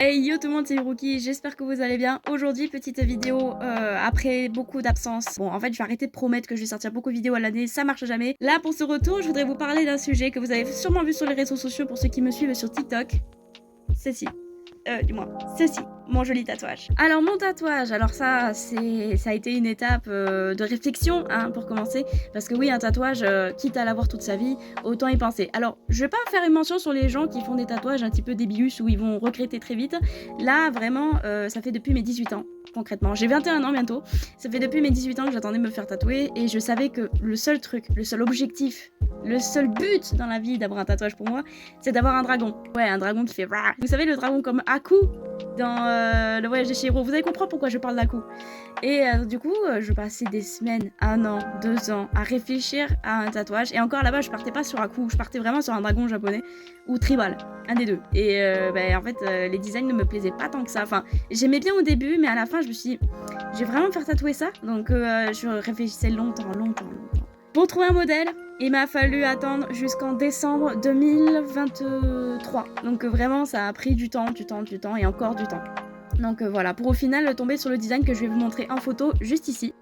Hey yo tout le monde, c'est Hiroki, j'espère que vous allez bien. Aujourd'hui, petite vidéo après beaucoup d'absence. Bon, en fait, je vais arrêter de promettre que je vais sortir beaucoup de vidéos à l'année, ça marche jamais. Là, pour ce retour, je voudrais vous parler d'un sujet que vous avez sûrement vu sur les réseaux sociaux pour ceux qui me suivent sur TikTok. Ceci. Ceci, mon joli tatouage. Alors mon tatouage, alors ça a été une étape de réflexion hein, pour commencer, parce que oui un tatouage, quitte à l'avoir toute sa vie, autant y penser. Alors je vais pas faire une mention sur les gens qui font des tatouages un petit peu débilus où ils vont regretter très vite. Là vraiment, ça fait depuis mes 18 ans. Concrètement, j'ai 21 ans bientôt, ça fait depuis mes 18 ans que j'attendais de me faire tatouer et je savais que le seul truc, le seul objectif, le seul but dans la vie d'avoir un tatouage pour moi, c'est d'avoir un dragon. Ouais, un dragon qui fait rah. Vous savez le dragon comme Aku dans le voyage de Chihiro. Vous allez comprendre pourquoi je parle d'Aku. Et du coup, je passais des semaines, 1 an, 2 ans à réfléchir à un tatouage. Et encore là-bas, je partais pas sur Aku, je partais vraiment sur un dragon japonais ou tribal, un des deux. Et en fait, les designs ne me plaisaient pas tant que ça. Enfin, j'aimais bien au début, mais à la fin, je me suis dit, je vais vraiment me faire tatouer ça. Donc, je réfléchissais longtemps. Pour trouver un modèle, il m'a fallu attendre jusqu'en décembre 2023. Donc vraiment, ça a pris du temps et encore du temps. Donc voilà, pour au final tomber sur le design que je vais vous montrer en photo juste ici.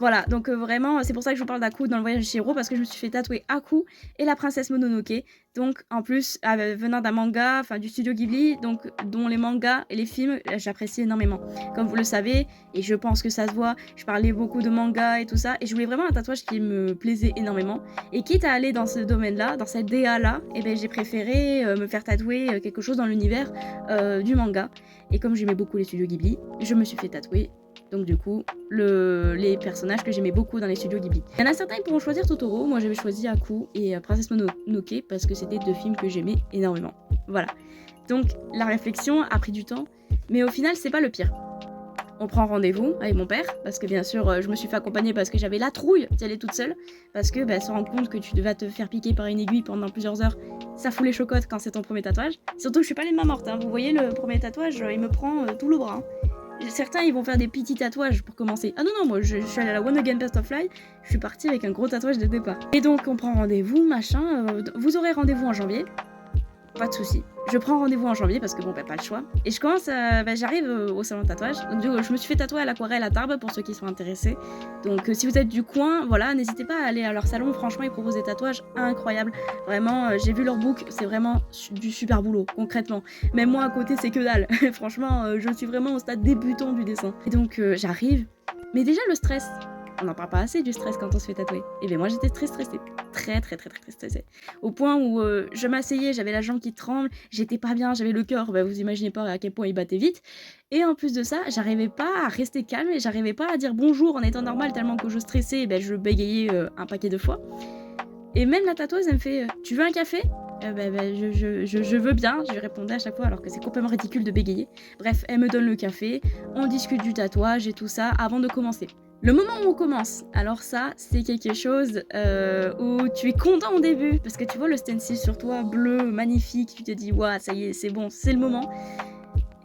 Voilà, donc vraiment, c'est pour ça que je vous parle d'Aku dans le voyage de Chihiro, parce que je me suis fait tatouer Aku et la princesse Mononoke. Donc en plus, venant d'un manga, enfin du studio Ghibli, donc dont les mangas et les films, j'apprécie énormément. Comme vous le savez, et je pense que ça se voit, je parlais beaucoup de manga et tout ça, et je voulais vraiment un tatouage qui me plaisait énormément. Et quitte à aller dans ce domaine-là, dans cette DA-là, eh ben, j'ai préféré me faire tatouer quelque chose dans l'univers du manga. Et comme j'aimais beaucoup les studios Ghibli, je me suis fait tatouer donc du coup, les personnages que j'aimais beaucoup dans les studios Ghibli. Il y en a certains qui pourront choisir Totoro, moi j'avais choisi Aku et Princesse Mononoke parce que c'était 2 films que j'aimais énormément. Voilà. Donc la réflexion a pris du temps, mais au final c'est pas le pire. On prend rendez-vous avec mon père, parce que bien sûr je me suis fait accompagner parce que j'avais la trouille d'y aller toute seule, parce que se rendre compte que tu devais te faire piquer par une aiguille pendant plusieurs heures, ça fout les chocottes quand c'est ton premier tatouage. Surtout que je suis pas les mains mortes, hein. Vous voyez le premier tatouage, il me prend tout le bras. Hein. Certains ils vont faire des petits tatouages pour commencer. Ah non, moi je suis allée à la One Again Best of Fly, je suis partie avec un gros tatouage de départ. Et donc on prend rendez-vous, machin, vous aurez rendez-vous en janvier, pas de soucis. Je prends rendez-vous en janvier parce que bon, pas le choix. Et je commence, j'arrive au salon de tatouage. Donc du coup, je me suis fait tatouer à l'aquarelle à Tarbes pour ceux qui sont intéressés. Donc si vous êtes du coin, voilà, n'hésitez pas à aller à leur salon. Franchement, ils proposent des tatouages incroyables. Vraiment, j'ai vu leur book, c'est vraiment du super boulot, concrètement. Même moi à côté, c'est que dalle. Franchement, je suis vraiment au stade débutant du dessin. Et donc j'arrive. Mais déjà le stress. On n'en parle pas assez du stress quand on se fait tatouer. Et bien moi j'étais très stressée. Très stressée. Au point où je m'asseyais, j'avais la jambe qui tremble, j'étais pas bien, j'avais le cœur, vous imaginez pas à quel point il battait vite. Et en plus de ça, j'arrivais pas à rester calme et j'arrivais pas à dire bonjour en étant normal tellement que je stressais, je bégayais un paquet de fois. Et même la tatoueuse elle me fait tu veux un café je veux bien, je lui répondais à chaque fois alors que c'est complètement ridicule de bégayer. Bref, elle me donne le café, on discute du tatouage et tout ça avant de commencer. Le moment où on commence, alors ça, c'est quelque chose où tu es content au début, parce que tu vois le stencil sur toi, bleu, magnifique, tu te dis, waouh, ça y est, c'est bon, c'est le moment.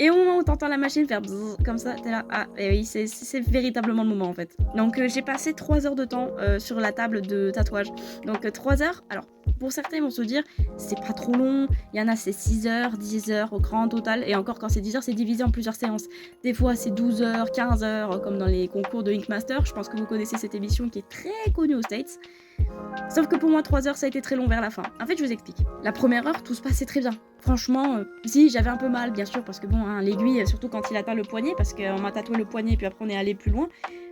Et au moment où t'entends la machine faire bzzz, comme ça, t'es là, ah, et oui, c'est véritablement le moment en fait. Donc j'ai passé 3 heures de temps sur la table de tatouage. Donc 3 heures, alors pour certains ils vont se dire, c'est pas trop long, il y en a c'est 6 heures, 10 heures au grand total, et encore quand c'est 10 heures, c'est divisé en plusieurs séances. Des fois c'est 12 heures, 15 heures, comme dans les concours de Ink Master, je pense que vous connaissez cette émission qui est très connue aux States. Sauf que pour moi 3 heures ça a été très long vers la fin. En fait je vous explique. La première heure tout se passait très bien. Franchement, si j'avais un peu mal bien sûr parce que bon hein, l'aiguille surtout quand il atteint le poignet parce qu'on m'a tatoué le poignet puis après on est allé plus loin.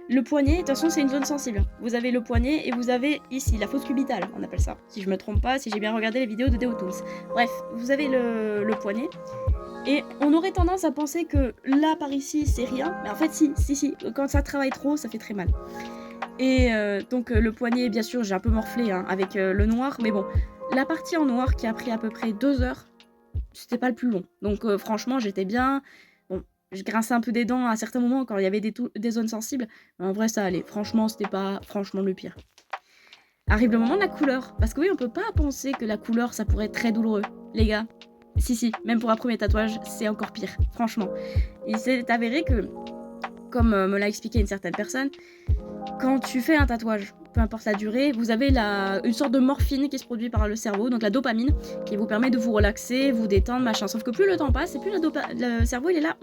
Le poignet, de toute façon c'est une zone sensible. Vous avez le poignet et vous avez ici la fosse cubitale, on appelle ça. Si je me trompe pas, si j'ai bien regardé les vidéos de Deo Tools. Bref, vous avez le poignet. Et on aurait tendance à penser que là par ici c'est rien, mais en fait si, quand ça travaille trop ça fait très mal. Et donc le poignet, bien sûr, j'ai un peu morflé hein, avec le noir, mais bon, la partie en noir qui a pris à peu près 2 heures, c'était pas le plus long. Donc franchement, j'étais bien. Bon, je grinçais un peu des dents à certains moments quand il y avait des zones sensibles, mais en vrai, ça allait. Franchement, c'était pas franchement le pire. Arrive le moment de la couleur, parce que oui, on peut pas penser que la couleur, ça pourrait être très douloureux. Les gars, si, même pour un premier tatouage, c'est encore pire, franchement. Il s'est avéré que, comme me l'a expliqué une certaine personne, quand tu fais un tatouage peu importe la durée, vous avez une sorte de morphine qui se produit par le cerveau, donc la dopamine, qui vous permet de vous relaxer, vous détendre, machin. Sauf que plus le temps passe, et plus le cerveau il est là,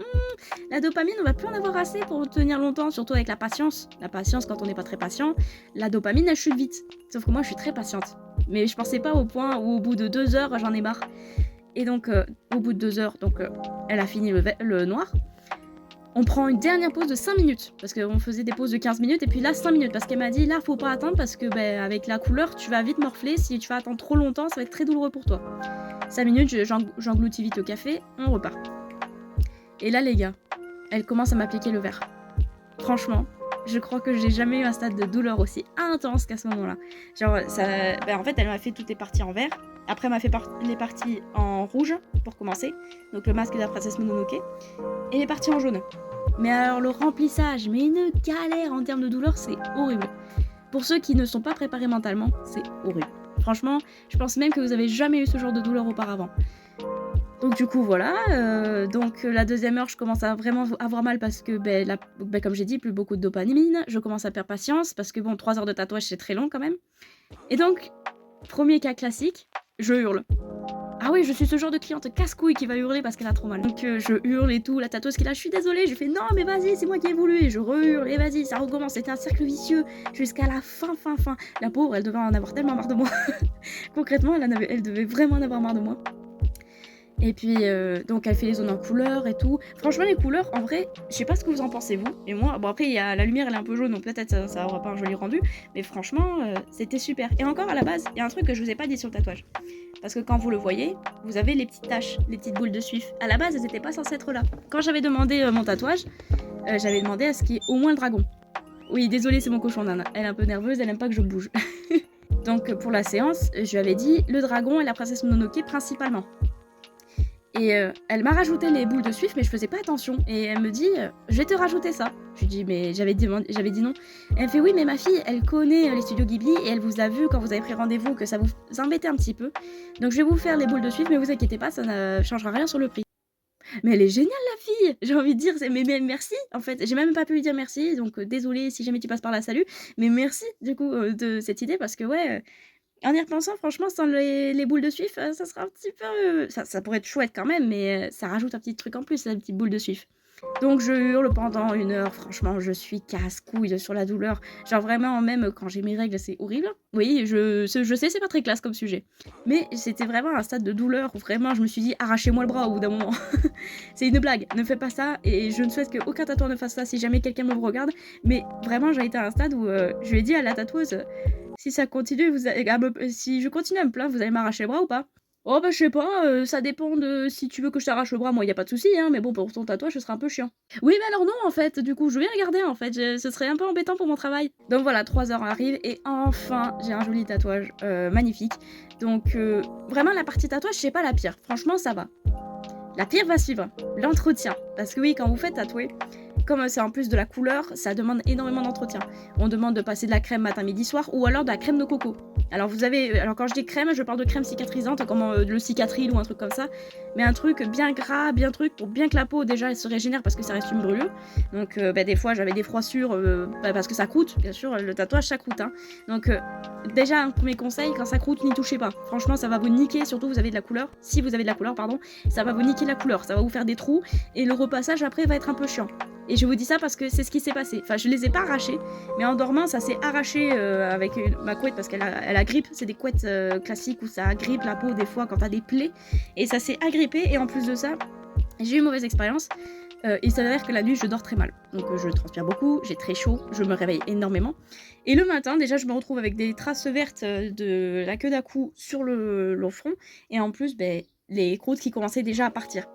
la dopamine, on va plus en avoir assez pour tenir longtemps, surtout avec la patience. La patience, quand on n'est pas très patient, la dopamine elle chute vite. Sauf que moi je suis très patiente. Mais je pensais pas au point où au bout de 2 heures j'en ai marre. Et donc au bout de 2 heures, donc elle a fini le noir. On prend une dernière pause de 5 minutes, parce qu'on faisait des pauses de 15 minutes, et puis là 5 minutes, parce qu'elle m'a dit là faut pas attendre, parce que avec la couleur tu vas vite morfler, si tu vas attendre trop longtemps ça va être très douloureux pour toi. 5 minutes, j'engloutis vite le café, on repart. Et là les gars, elle commence à m'appliquer le verre. Franchement, je crois que j'ai jamais eu un stade de douleur aussi intense qu'à ce moment-là. Genre, en fait, elle m'a fait toutes les parties en vert. Après, elle m'a fait les parties en rouge, pour commencer. Donc, le masque de la princesse Mononoke. Et les parties en jaune. Mais alors, le remplissage, mais une galère en termes de douleur, c'est horrible. Pour ceux qui ne sont pas préparés mentalement, c'est horrible. Franchement, je pense même que vous avez jamais eu ce genre de douleur auparavant. Donc du coup voilà, donc la deuxième heure je commence à vraiment avoir mal parce que comme j'ai dit, plus beaucoup de dopamine, je commence à perdre patience parce que bon 3 heures de tatouage c'est très long quand même. Et donc, premier cas classique, je hurle. Ah oui, je suis ce genre de cliente casse-couille qui va hurler parce qu'elle a trop mal. Donc je hurle et tout, la tatoueuse qui est là, je suis désolée, je fais non mais vas-y, c'est moi qui ai voulu, et je re-hurle, et vas-y, ça recommence, c'était un cercle vicieux jusqu'à la fin. La pauvre, elle devait en avoir tellement marre de moi. Concrètement, elle devait vraiment en avoir marre de moi. Et puis, donc elle fait les zones en couleur et tout. Franchement, les couleurs, en vrai, je sais pas ce que vous en pensez, vous. Et moi, bon après, la lumière, elle est un peu jaune, donc peut-être ça aura pas un joli rendu. Mais franchement, c'était super. Et encore, à la base, il y a un truc que je vous ai pas dit sur le tatouage. Parce que quand vous le voyez, vous avez les petites taches, les petites boules de suif. À la base, elles étaient pas censées être là. Quand j'avais demandé mon tatouage, j'avais demandé à ce qu'il y ait au moins le dragon. Oui, désolée, c'est mon cochon Nana. Elle est un peu nerveuse, elle aime pas que je bouge. Donc pour la séance, je lui avais dit le dragon et la princesse Mononoke principalement. Et elle m'a rajouté les boules de suif, mais je faisais pas attention. Et elle me dit, je vais te rajouter ça. Je lui dis, mais j'avais dit non. Elle me fait, oui, mais ma fille, elle connaît les studios Ghibli et elle vous a vu quand vous avez pris rendez-vous que ça vous embêtait un petit peu. Donc je vais vous faire les boules de suif, mais vous inquiétez pas, ça ne changera rien sur le prix. Mais elle est géniale la fille, j'ai envie de dire, mais merci en fait, j'ai même pas pu lui dire merci, donc désolée si jamais tu passes par là, salut, mais merci du coup de cette idée parce que ouais, en y repensant franchement sans les boules de suif, ça sera un petit peu, ça pourrait être chouette quand même, mais ça rajoute un petit truc en plus, la petite boule de suif. Donc je hurle pendant 1 heure, franchement je suis casse-couille sur la douleur, genre vraiment même quand j'ai mes règles c'est horrible. Oui, je sais c'est pas très classe comme sujet, mais c'était vraiment un stade de douleur où vraiment je me suis dit arrachez-moi le bras au bout d'un moment. C'est une blague, ne faites pas ça et je ne souhaite qu'aucun tatoueur ne fasse ça si jamais quelqu'un me regarde, mais vraiment j'ai été à un stade où je lui ai dit à la tatoueuse si ça continue, si je continue à me plaindre, vous allez m'arracher le bras ou pas? Oh bah je sais pas, ça dépend de si tu veux que je t'arrache le bras, moi y a pas de souci, hein, mais bon pour ton tatouage ce sera un peu chiant. Oui mais alors non en fait, du coup je vais regarder en fait, ce serait un peu embêtant pour mon travail. Donc voilà, 3 heures arrivent et enfin j'ai un joli tatouage magnifique. Donc vraiment la partie tatouage c'est pas la pire, franchement ça va. La pire va suivre, l'entretien. Parce que oui, quand vous faites tatouer, comme c'est en plus de la couleur, ça demande énormément d'entretien. On demande de passer de la crème matin, midi, soir ou alors de la crème de coco. Alors quand je dis crème, je parle de crème cicatrisante comme le cicatril ou un truc comme ça. Mais un truc bien gras, bien truc pour bien que la peau déjà elle se régénère parce que ça reste une brûlure. Donc des fois j'avais des froissures parce que ça croûte, bien sûr, le tatouage ça croûte. Hein. Donc déjà un premier conseil, quand ça croûte, n'y touchez pas. Franchement ça va vous niquer, surtout vous avez de la couleur. Si vous avez de la couleur, pardon, ça va vous niquer la couleur, ça va vous faire des trous et le repassage après va être un peu chiant. Et je vous dis ça parce que c'est ce qui s'est passé. Enfin, je les ai pas arrachés, mais en dormant, ça s'est arraché avec ma couette parce qu'elle a grippe. C'est des couettes classiques où ça agrippe la peau des fois quand t'as des plaies. Et ça s'est agrippé. Et en plus de ça, j'ai eu une mauvaise expérience. Il s'avère que la nuit, je dors très mal. Donc je transpire beaucoup, j'ai très chaud, je me réveille énormément. Et le matin, déjà, je me retrouve avec des traces vertes de la queue d'Aku sur le front. Et en plus, les croûtes qui commençaient déjà à partir.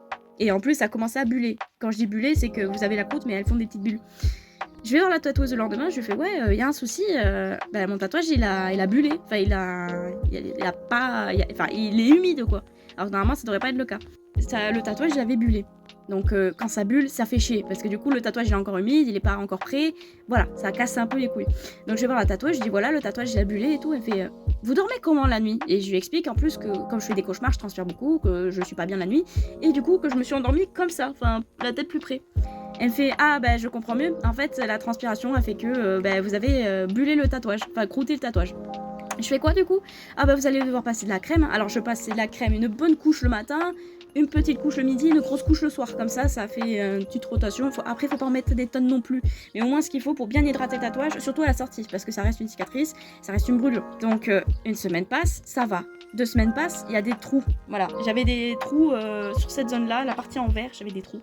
Et en plus, ça commençait à buller. Quand je dis buller, c'est que vous avez la croûte, mais elles font des petites bulles. Je vais voir la tatoueuse le lendemain, je lui fais ouais, y a un souci, mon tatouage il a bullé. Enfin, il est humide quoi. Alors normalement, ça devrait pas être le cas. Le tatouage, il avait bullé. Donc quand ça bulle, ça fait chier. Parce que du coup, le tatouage il est encore humide, il est pas encore prêt. Voilà, ça casse un peu les couilles. Donc je vais voir la tatoueuse, je dis voilà, le tatouage il a bullé et tout. Elle fait vous dormez comment la nuit? Et je lui explique en plus que comme je fais des cauchemars, je transpire beaucoup, que je suis pas bien la nuit. Et du coup, que je me suis endormie comme ça, enfin, la tête plus près. Elle me fait ah bah je comprends mieux. En fait la transpiration a fait que bah, vous avez brûlé le tatouage, enfin croûté le tatouage. Je fais quoi du coup? Ah bah vous allez devoir passer de la crème. Alors je passe de la crème, une bonne couche le matin, une petite couche le midi, une grosse couche le soir. Comme ça fait une petite rotation. Après faut pas en mettre des tonnes non plus. Mais au moins ce qu'il faut pour bien hydrater le tatouage, surtout à la sortie, parce que ça reste une cicatrice, ça reste une brûlure. Donc une semaine passe, ça va. 2 semaines passent, il y a des trous. Voilà, j'avais des trous sur cette zone-là, la partie en vert, j'avais des trous.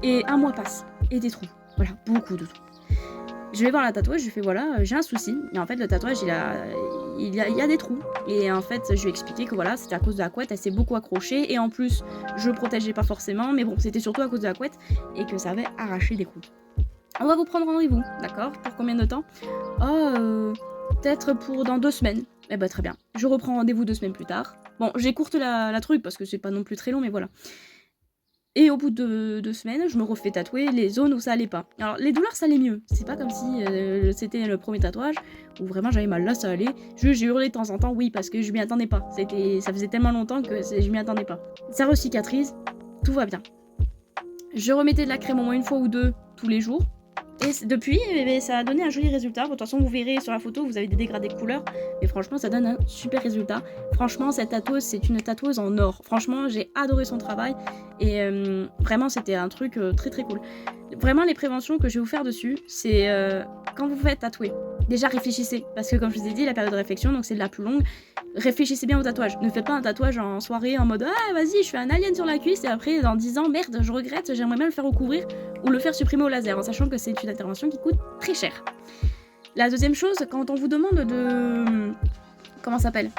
Et 1 mois passe, et des trous. Voilà, beaucoup de trous. Je vais voir la tatouage, je lui fais voilà, j'ai un souci. Et en fait, le tatouage, il y a des trous. Et en fait, je lui ai expliqué que voilà, c'était à cause de la couette, elle s'est beaucoup accrochée. Et en plus, je protégeais pas forcément, mais bon, c'était surtout à cause de la couette et que ça avait arraché des croûtes. On va vous prendre rendez-vous, d'accord? Pour combien de temps? Oh, peut-être pour dans 2 semaines. Eh ben très bien. Je reprends rendez-vous 2 semaines plus tard. Bon, j'écourte la truc parce que c'est pas non plus très long, mais voilà. Et au bout de 2 semaines, je me refais tatouer les zones où ça allait pas. Alors les douleurs ça allait mieux, c'est pas comme si c'était le premier tatouage où vraiment j'avais mal, là ça allait. J'ai hurlé de temps en temps, oui, parce que je m'y attendais pas. Ça faisait tellement longtemps que je m'y attendais pas. Ça recicatrise, tout va bien. Je remettais de la crème au moins 1 fois ou 2 tous les jours. Et depuis, ça a donné un joli résultat. Bon, de toute façon, vous verrez sur la photo, vous avez des dégradés de couleurs. Mais franchement, ça donne un super résultat. Franchement, cette tatoueuse, c'est une tatoueuse en or. Franchement, j'ai adoré son travail. Et vraiment, c'était un truc très très cool. Vraiment, les préventions que je vais vous faire dessus, c'est quand vous vous faites tatouer. Déjà, réfléchissez. Parce que comme je vous ai dit, la période de réflexion, donc c'est de la plus longue. Réfléchissez bien au tatouage. Ne faites pas un tatouage en soirée en mode ah vas-y je fais un alien sur la cuisse et après dans 10 ans merde je regrette j'aimerais bien le faire recouvrir ou le faire supprimer au laser en sachant que c'est une intervention qui coûte très cher. La deuxième chose, quand on vous demande de comment ça s'appelle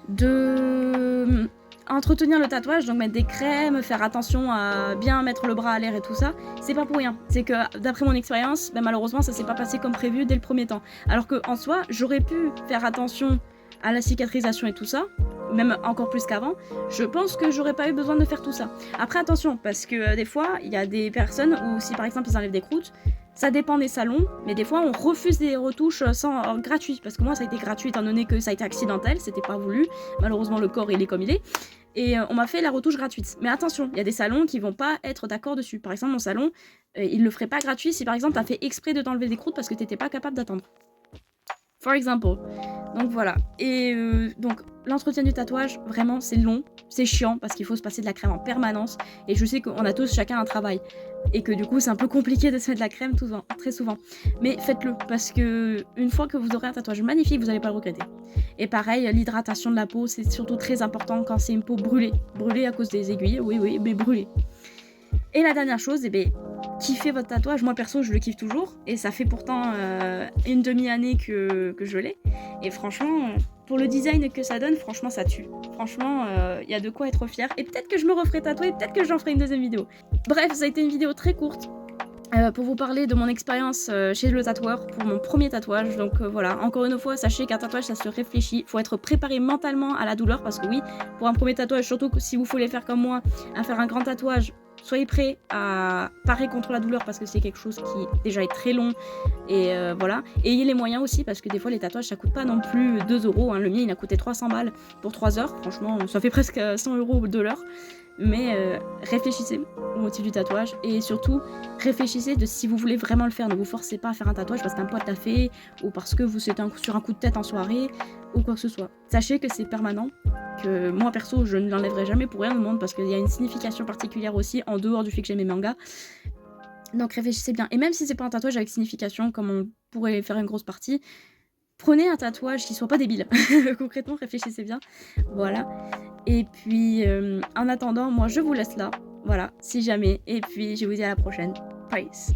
de entretenir le tatouage, donc mettre des crèmes, faire attention à bien mettre le bras à l'air et tout ça, c'est pas pour rien. C'est que d'après mon expérience, ben, malheureusement ça s'est pas passé comme prévu dès le premier temps. Alors que en soi, j'aurais pu faire attention à la cicatrisation et tout ça, même encore plus qu'avant, je pense que j'aurais pas eu besoin de faire tout ça. Après attention, parce que des fois, il y a des personnes où si par exemple ils enlèvent des croûtes, ça dépend des salons, mais des fois on refuse des retouches gratuit, parce que moi ça a été gratuit étant donné que ça a été accidentel, c'était pas voulu, malheureusement le corps il est comme il est, et on m'a fait la retouche gratuite. Mais attention, il y a des salons qui vont pas être d'accord dessus. Par exemple mon salon, il le ferait pas gratuit si par exemple t'as fait exprès de t'enlever des croûtes parce que t'étais pas capable d'attendre. For example. Donc voilà. Et donc l'entretien du tatouage, vraiment c'est long, c'est chiant parce qu'il faut se passer de la crème en permanence. Et je sais qu'on a tous chacun un travail. Et que du coup c'est un peu compliqué de se mettre de la crème très souvent. Mais faites-le parce que une fois que vous aurez un tatouage magnifique, vous n'allez pas le regretter. Et pareil, l'hydratation de la peau, c'est surtout très important quand c'est une peau brûlée. Brûlée à cause des aiguilles, oui, mais brûlée. Et la dernière chose, kiffez votre tatouage. Moi perso je le kiffe toujours et ça fait pourtant une demi-année que je l'ai et franchement pour le design que ça donne, franchement ça tue. Franchement il y a de quoi être fier et peut-être que je me referai tatouer, peut-être que j'en ferai une deuxième vidéo. Bref, ça a été une vidéo très courte pour vous parler de mon expérience chez le tatoueur pour mon premier tatouage. Donc voilà, encore une fois, sachez qu'un tatouage ça se réfléchit, faut être préparé mentalement à la douleur parce que oui, pour un premier tatouage, surtout si vous voulez faire comme moi, à faire un grand tatouage, soyez prêts à parer contre la douleur parce que c'est quelque chose qui déjà est très long et voilà. Et ayez les moyens aussi parce que des fois les tatouages ça coûte pas non plus 2 €, hein. Le mien il a coûté 300 balles pour 3 heures, franchement ça fait presque 100 € de l'heure. Mais réfléchissez au motif du tatouage et surtout réfléchissez de si vous voulez vraiment le faire. Ne vous forcez pas à faire un tatouage parce qu'un pote l'a fait ou parce que vous êtes sur un coup de tête en soirée ou quoi que ce soit. Sachez que c'est permanent, que moi perso je ne l'enlèverai jamais pour rien au monde parce qu'il y a une signification particulière aussi en dehors du fait que j'aime les mangas. Donc réfléchissez bien. Et même si c'est pas un tatouage avec signification comme on pourrait faire une grosse partie, prenez un tatouage qui soit pas débile. Concrètement réfléchissez bien. Voilà. Et puis, en attendant, moi, je vous laisse là. Voilà, si jamais. Et puis, je vous dis à la prochaine. Peace.